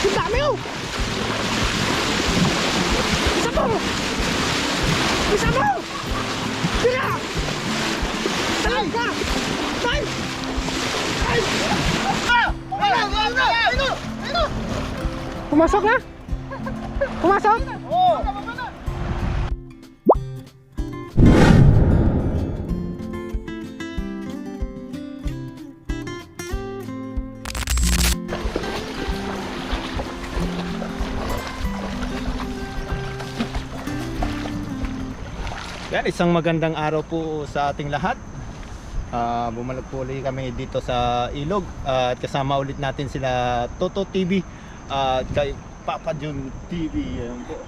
Ang dami oh! Isa mo! Isa mo! Tira! Talag ka! Tay! Tay! Ayun! Pumasok na? Pumasok? Oo! Yan, isang magandang araw po sa ating lahat. Bumalik po ulit kami dito sa Ilog at kasama ulit natin sila Toto TV at kay Papa Jun TV. Ayan po.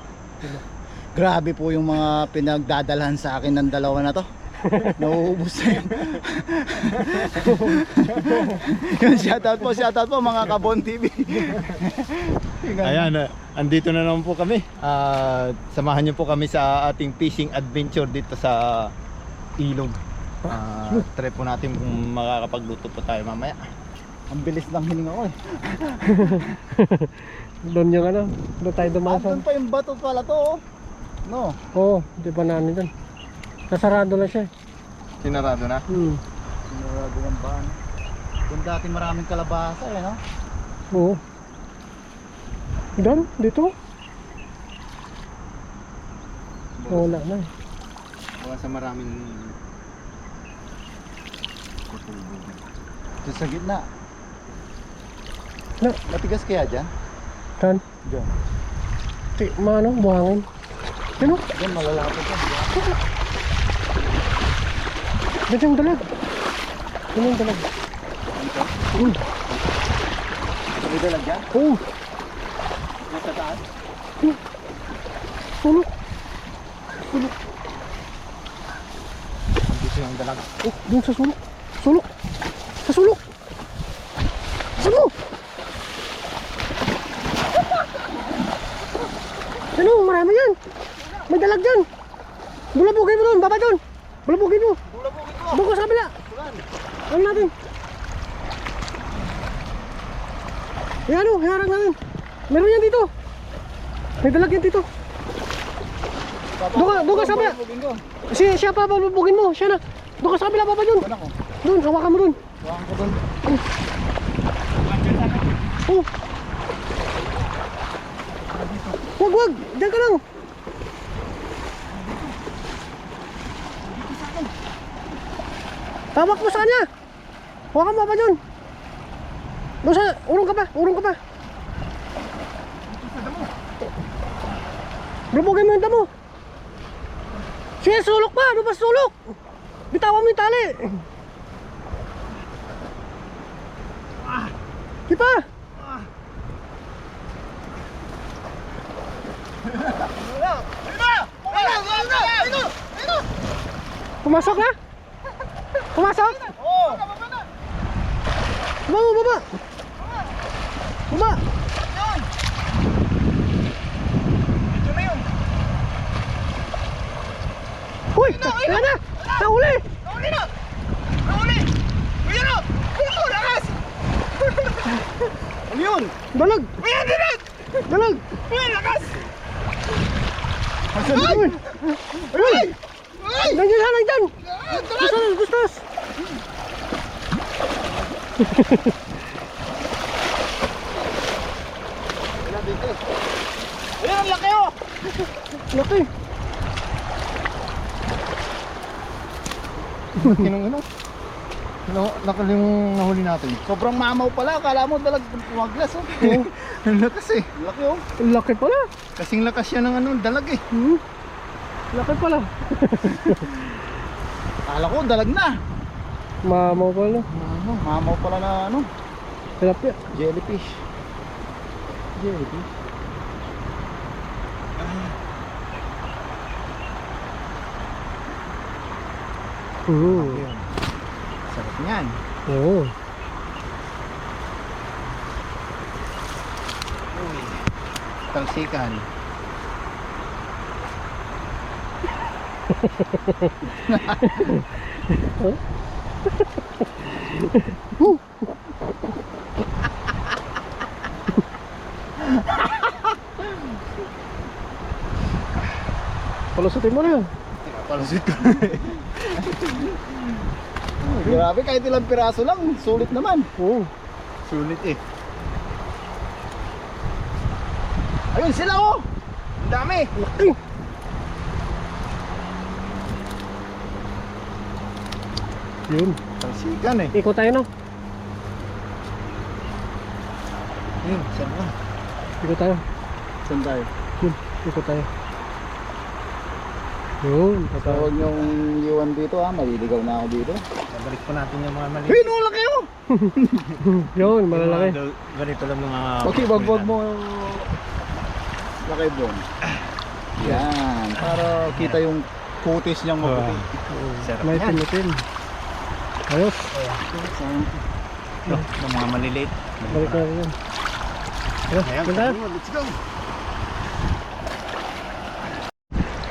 Grabe po yung mga pinagdadalhan sa akin ng dalawa na to. Nauubos na yun. Yun, shoutout po mga Kabon TV. Ayan, andito na naman po kami. Samahan niyo po kami sa ating fishing adventure dito sa Ilog. Try po natin kung makakapagluto po tayo mamaya. Ang bilis lang hininga ko eh. Doon yung ano, doon tayo dumasal. Doon pa yung bato pala to oh. No? Oo, di ba namin doon? Nasarado na siya. Sinarado na? Sinurado ng bahan. Doon dati maraming kalabasa eh no? Oo. Doon? Dito? Wala na eh. Wala sa maraming Doon sa gitna. Na. Matigas kaya dyan? Saan? Dyan. Mano, buhangin. Ano? Dyan malalapit yan. Diyan yung dalag. Diyan yung dalag. May dalag dyan? Oo. Nasa taas? Sulok. dito yung dalag. Oh, doon sa sulok. Sulok. Sa sulok. Saan mo? Ano? Marami yan. May dalag dyan. Bulabugin mo doon. Baba doon. Bulabugin mo. Doon ka sa kabila. Ano natin? Yan o. Harang natin. Meron yan dito. May dalag yan dito. Doon ka sa kabila. Siya pa bulabugin mo. Siya na. Doon ka sa kabila. Baba doon. Doon. Hawakan mo doon. Hawakan ko doon. Oh. Wag. Diyan ka lang. Tawak mo sa kanya. Hawakan mo pa dyan. Doon sa, urong ka pa. Bulabugin mo yung damo. Sige, sulok pa. Ano ba sulok? Bitawan mo yung tali. Kita. Pumasok na? Pumasok? Oo! Baba. Baba. Ito na yun! Uy! Ayan na! Nahuli! Nahuli! Ayan o! Lakas! Ano yun? Dalag! Ayan! Dalag! Ayan! Lakas! Uy! Uy! Nandiyan! Gustos! Ayan! Ang laki o! Laki! Kinong laki yung nahuli natin. Sobrang mamaw pala. Akala mo dalag pumaglas o. Ang lakas eh. Laki o. Laki pala! Kasing lakas yan ng dalag eh. Laki pala! Akala ko dalag na. Mamaw pala. Mamaw pala na ano. Tilapia. Jellyfish. Sarap niyan. Oo. Talsikan. Palusutin mo na yun. Palusit ko. Grabe, kahit ilang piraso lang, sulit naman. Oo. Sulit eh. Ayun sila oh! Ang dami. Laki. Yun. Talsikan eh. Ikot tayo no. Ayun, saan ba? Ikot tayo. Saan tayo? Yun. Ikot tayo. Yun. So, Tatawa. huwag niyong iwan dito ha, maliligaw na ako dito. Balik po natin yung mga mali. Hey, nula kayo! Yun. Malalaki. Ganito lang mga... Okay, wag mo lakay doon. Yan, para kita yung kutis niyang mabuti. Sarap May yan. pinutin. Ayos. Yung mga maliliit. Balik na rin yan. Ayos. Ayan, Ganda. Let's go!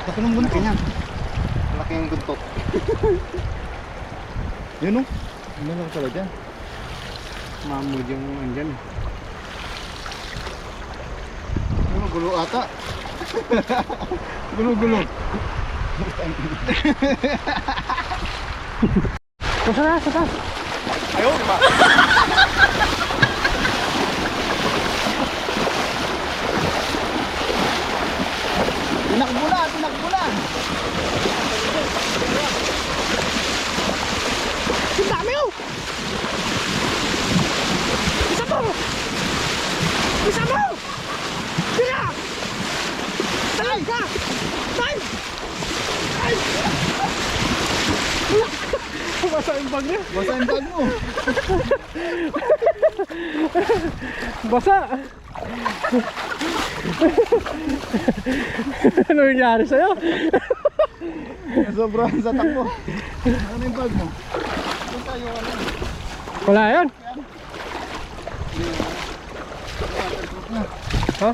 Laki ng buntot. Laki yung buntot. Yun o. Ano lang pala dyan? Mamud yung andyan. Gulo ata. Gulo. Sa taas. Ayaw, diba? Tinakbo na. Ang dami oh! Isa mo! Tira! Talag ka! Tay! Ay! Basa yung bag niya. Basta yung bag mo. Basa! Ano nangyari sa'yo? Sobrang sa takbo. Ano yung bag mo? Saan tayo ano? Wala yan. Ha?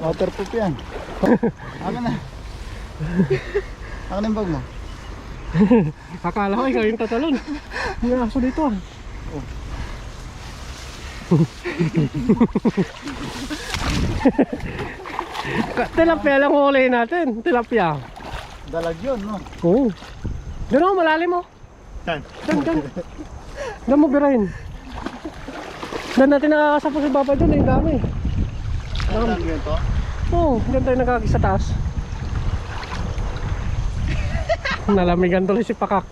Waterproof yan. Akin na. Akin yung bag mo. Akala ko ikaw yung tatalon. May aso dito ah. Tilapia lang huli natin. Tilapia. Dalag yun, no? Oo. Diyan ako, malalim mo. Saan? Diyan. Diyan mo birahin. Diyan natin nakakasapa si Papa doon. Ang dami. Dalag yun to? Oo, diyan tayo nakakis sa taas. Nalamigan tuloy si Pakak.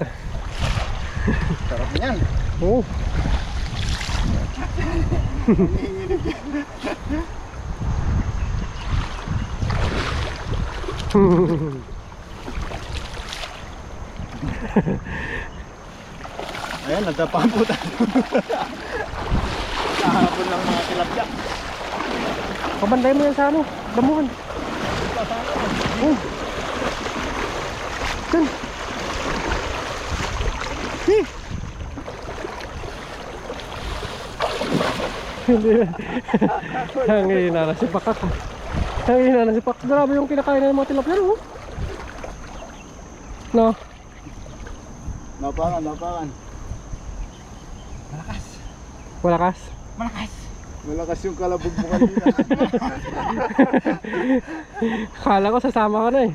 Sarap niyan. Oo. Ayan, nagdapaan po tayo. Kahapon lang mga tilapia. Pabanday mo yan sa ano, damuhan. Oo. Diyan. Hindi. Hangina na si Pakak. Hangina na si Pakak. Grabe yung kinakain ng mga tilapia, no? No? Napakan. Malakas. Malakas yung kalabog mo kanina. Kala ko sasama ka na eh.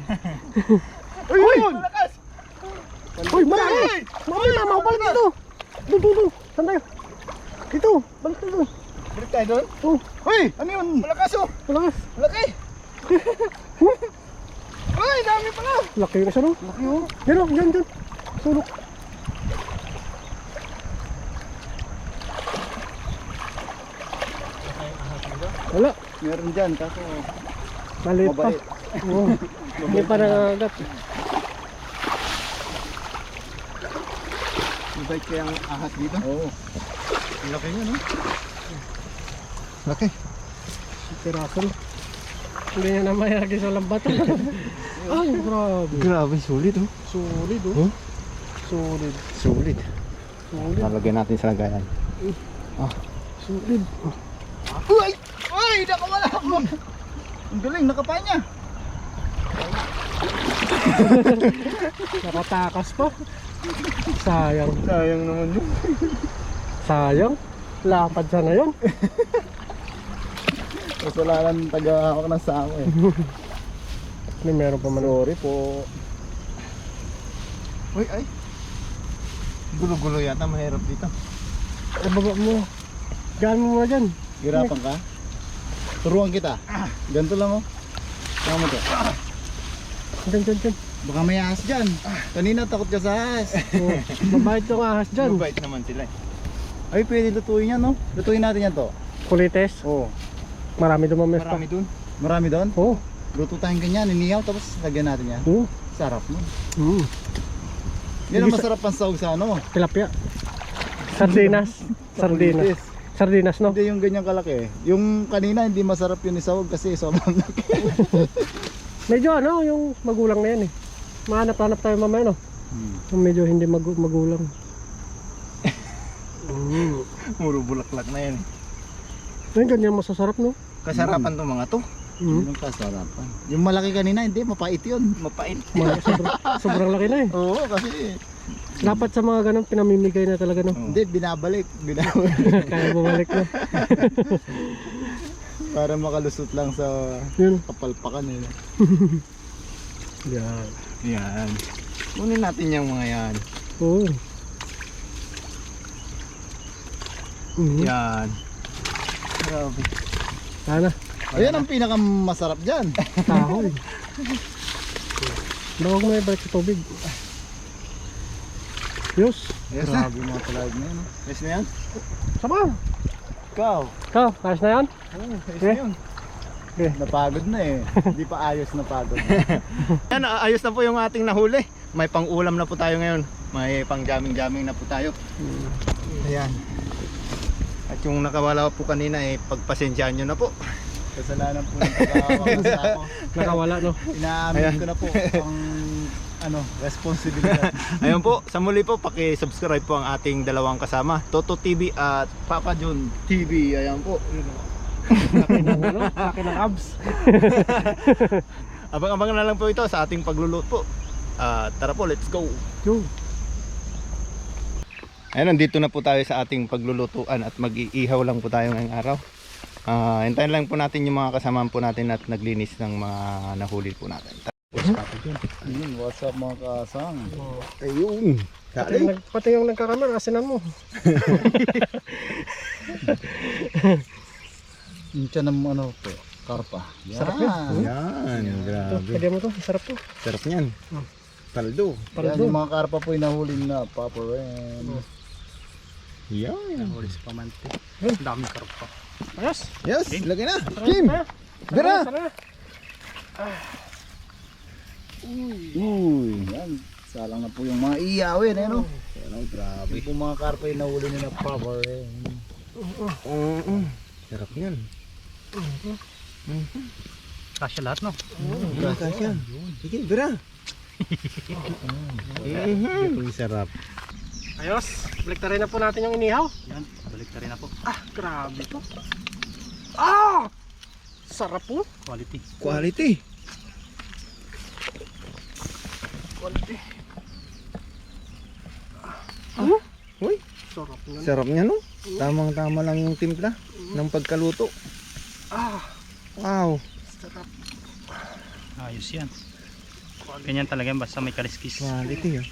Uy! Malakas! Uy, marami! Mamaya, balik dito! Doon! Saan tayo? Dito! Balik dito! Balik tayo doon? Oh, Uy! Ano yun? Malakas oh! malakas! Malaki! Uy! Dami pala! Laki na siya, no? Laki oh! Yan o, yan. Sulok. Wala, Meron dyan, kaso maliit pa. mabait. Oo, hindi pa nangagat. Mabait kaya ang ahas dito? Oo. Laki yun oh. Laki. Piraso. Hindi niya na mayagi sa lambat. Ay, grabe. Grabe, sulit oh. Solid, oh. Solid. Sulit. Solid. Lalagyan natin sa lagayan. Solid. Uy! Uy! Nakawala ako! Ang galing, nakapanya. Nakatakas pa. Sayang. Sayang naman yun. Sayang. Lapad sana yun. Kasalanan taga-hawak ng sako eh. May meron pa man. Sorry po. Uy, ay. Gulo-gulo yata, mahirap dito. Ay, baba mo. Gaan mo muna dyan. Hirapan ka? Turuan kita. Ganito lang oh. Tama mo to. Dyan. Baka may ahas dyan. Kanina takot ka sa ahas. Oh, mabait yung ahas dyan. Mabait naman sila eh. Ay, pwede lutuin yan no? Lutuin natin yan to. Kulites. Oo. Marami dumamis pa. Marami dun. Marami doon. Oo. Luto tayong ganyan, inihaw tapos lagyan natin yan. Oo. Sarap mo. Hindi Yan ang masarap pang sahog sa ano. Tilapia. Sardinas. Sardinas. Kulitis. Sardinas, no? Hindi yung ganyan kalaki. Yung kanina hindi masarap yung isahog kasi sobrang laki. Medyo ano, yung magulang na yan eh. Mahanap-hanap tayo mamaya, no? Yung medyo hindi magulang. Puro bulaklak na yan. Ayun, ganyan masasarap, no? Kasarapan tong mga to. Yun ang kasarapan. Yung malaki kanina hindi, mapait yun. Mapait. Sobrang laki na eh. Oo, kasi Dapat sa mga ganun pinamimigay na talaga, no? hindi, binabalik. Kaya bumalik na. Para makalusot lang sa Yun. kapalpakan eh. Yan. Yan. Kunin natin yung mga yan. Oo. Yan. Grabe. Sana. Ayan ang pinakamasarap dyan. Kahoy. Bawag mo ibalik sa tubig. Yus. Yes na. Grabe mga talag na yun. Yes na yan? Sama. Ikaw. Ikaw, ayos na yan? Yes Okay. na yun. Okay. Napagod na eh. Hindi pa ayos na pagod. Yan, ayos na po yung ating nahuli. May pang-ulam na po tayo ngayon. May pang-jamming-jamming na po tayo. Ayan. At yung nakawala po kanina eh, pagpasensyaan nyo na po. Kasalanan po ng pagkakawang sa ako. Nakawala, no? Inaamin ko na po ang responsibilidad. Ayun po, sa muli po, paki-subscribe po ang ating dalawang kasama, Toto TV at Papa John TV. Ayan po. Laki ng ano? Laki ng abs. abang-abang na lang po ito sa ating pagluluto. Tara po, let's go. Yo. Ayun, nandito na po tayo sa ating paglulutuan at mag-iihaw lang po tayo ngayong araw. Hintayin lang po natin yung mga kasamahan po natin at naglinis ng mga nahuli po natin. Ayun, what's up mga kasang? Ayun. Pati yung nagkakamera, asinan mo. Yung tiyan ng ano po, karpa. Yan. Sarap yun. Yan, Ito, grabe. pwede mo to, sarap to. Sarap niyan. Paldo. Yan, Paldo. yung mga karpa po inahuli na Papa Ren. Yan. Hulis pa man ito. Daming karpa. Ayos. Yes, lagay na. Kim. Dara. Uy, yan. Salang na po yung mga iyawin, eh no? Yan, grabe. Yung po mga karpa inahuli nila Papa Ren. Sarap niyan. Kasya lahat, no? Grabe yan. Sige, dara. Ang sarap. Ayos. Baliktarin na po natin yung inihaw. Yan, balik na rin na po. Ah, grabe to. Ah! Sarap po. Quality. Quality. Quality. Uy, Sarap nga. sarap niya no? Tamang-tama lang yung timpla ng pagkaluto. Ah, Wow. sarap. Ayos yan. Ganyan talaga yan, basta may kaliskis. Quality ah.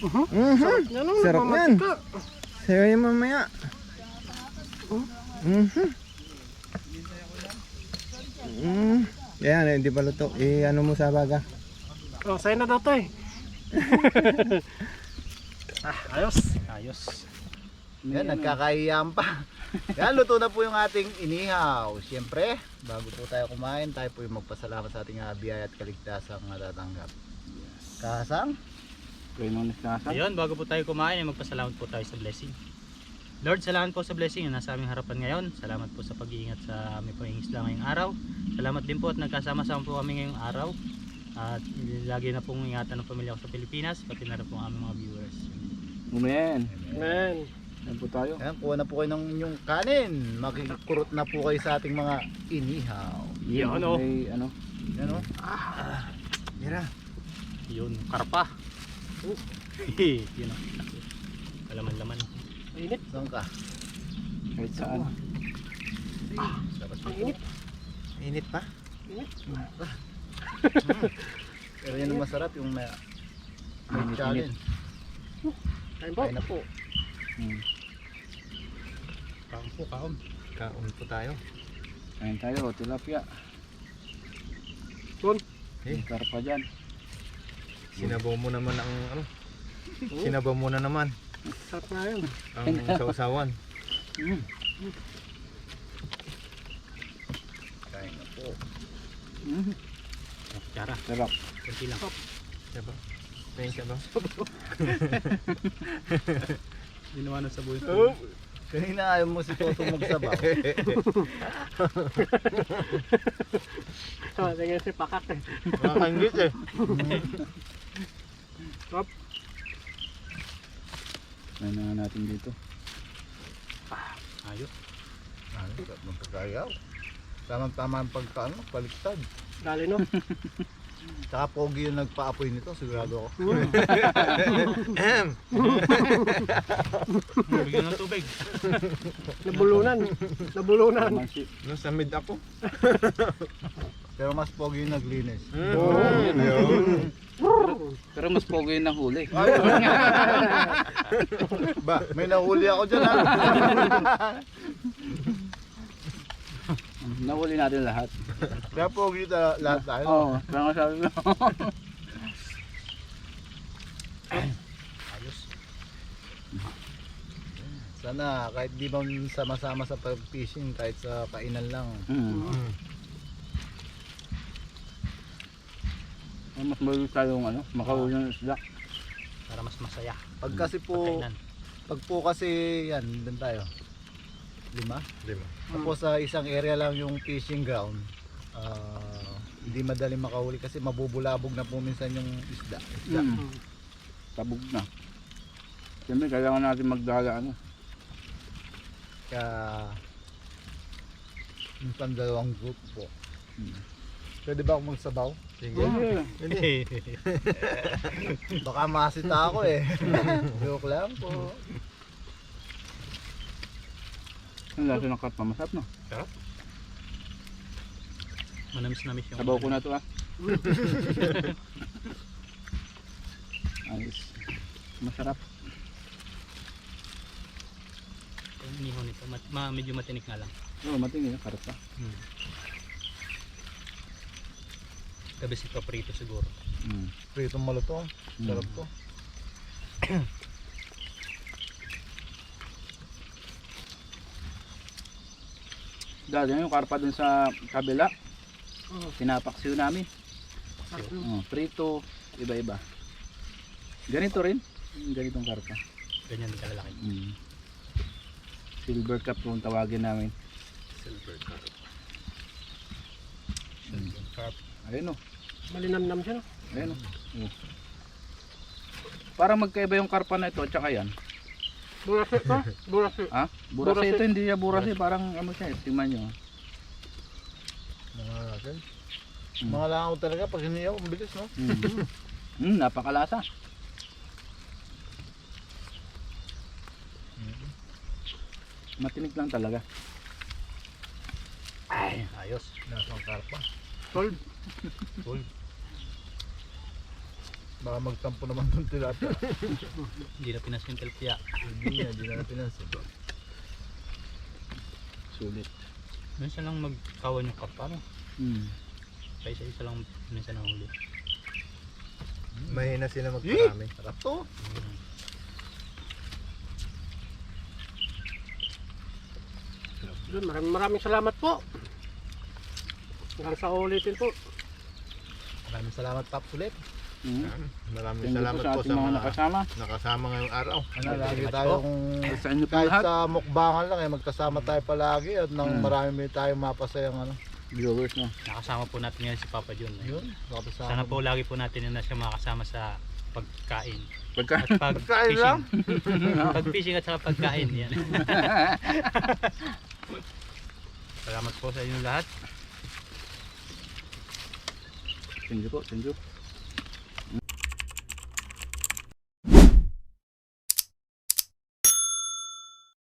Sarap niya, no? Sarap yan. Nagmamatika. Sayo yung mamaya. Yan, hindi pa luto. Ano mo sa baga? Oh, sa'yo na daw to eh. Ayos. Ayos. Yan, nagkakaiyam pa. Yan, luto na po yung ating inihaw. Siyempre, bago po tayo kumain, tayo po yung magpasalamat sa ating biyaya at kaligtasang natatanggap. Kasang? Ayun, bago po tayo kumain, ay magpasalamat po tayo sa blessing. Lord, salamat po sa blessing na nasa aming harapan ngayon. Salamat po sa pag-iingat sa aming pangingisla ngayong araw. Salamat din po at nagkasama-sama po kami ngayong araw. At lagi na pong ingatan ng pamilya ko sa Pilipinas, pati na rin po ang aming mga viewers. Amen. Man. Yan po tayo. Yan, kuha na po kayo ng inyong kanin. Makikurot na po kayo sa ating mga inihaw. Yan o. Ano? Yan o. Mira. Yun, karpa. Yun o. Kalaman-laman. Init. Saan ka? Kahit saan. Sarap Ang init. Init pa? Pero yan ang masarap yung may Init, challenge. Kain po. Kain na po. Kaon po, kaon. Kaon po tayo. Kain tayo, tilapia. Doon. Eh. May karpa dyan. Sinabaw mo naman ang ano? Sinabaw mo na naman Sarap na yun. ang sausawan. Kain na po. Tara, Sarap. kunti lang. Diba? Tingin siya ba? Ginawa na sa buhay Oh. Kanina ayaw mo si Toto magsabaw. Tingnan si Pakak eh. Nakakangit eh. Sarap. Kain na natin dito. Ayos. Ano, magkakayaw. Tamang-tama ang pagkaano, baliktad. Dali no. Tsaka pogi yung nagpaapoy nito, sigurado ako. Bigyan ng tubig. Nabulunan. Nabulunan. Mansi. Nung sa mid ako. Pero mas pogi yung naglinis. Yun. Pero mas pogi yung nahuli. Ba, may nahuli ako dyan ha. Nahuli natin lahat. Kaya pogi lahat tayo. Oo, kaya nga sabi mo. Ayos. Sana kahit di ba sama-sama sa pag-fishing, kahit sa kainan lang. Mas malulit tayong ano, makahuli ng isda. Para mas masaya. Pag kasi po, Pagkainan. pag po kasi yan, doon tayo. 5. Diba? Tapos sa isang area lang yung fishing ground. Hindi madali makahuli kasi mabubulabog na po minsan yung isda. Tabog na. Siyempre, kailangan natin magdala ano. Kaya minsan 2 group po. Pwede ba ako magsabaw? Sige. Baka masita ako eh. Joke lang po. Ang lasa ng karpa, masarap no? Manamis-namis yung... Sabaw ko na to ah. Ayos. Masarap. Yung inihaw nito. Medyo matinik nga lang. Oo, matingin yung karpa. Gabi si paprito siguro. Pritong malutong. Sarap to. Dahil yung karpa dun sa kabila. Pinapaksiw namin. Prito, iba-iba. Ganito rin. Ganitong karpa. Ganyan din kalalaki. Silver cup kung tawagin namin. Silver carp. Ayun o. Malinamnam siya no. Ayun o. Parang magkaiba yung karpa na ito at saka yan. Burasi pa. Burasi. Ha? Burasi ito, hindi siya burasi. Parang ano siya, tingnan nyo. Mga natin. Mga langaw talaga pag hiniyaw, ang bilis no? Napakalasa. Matinik lang talaga. Ay, ayos. Nasang karpa. Sold. Baka magtampo naman itong tilapia. Hindi na pinansin yung tilapia. Hindi na napinansin. Sulit. Minsan lang magkawan yung karpa, no? Kaya isa lang minsan nahuli. Mahina sila magparami. Sarap to. Doon, maraming salamat po. Hanggang sa ulitin po. Maraming salamat Paps ulit. Maraming Thank you salamat po sa po ating sa mga mga nakasama. ngayong araw. Ano, lagi tayong Sa inyo po kahit lahat. sa mukbangan lang magkasama tayo palagi at nang marami tayong mapasayang Viewers na. Nakasama po natin ngayon si Papa John. Yun, nakasama. Sana po lagi po natin na siya makasama sa pagkain. Pagka At Pagkain lang? Pag-fishing at saka pagkain. Yan. Salamat po sa inyo lahat. Thank you po, thank you.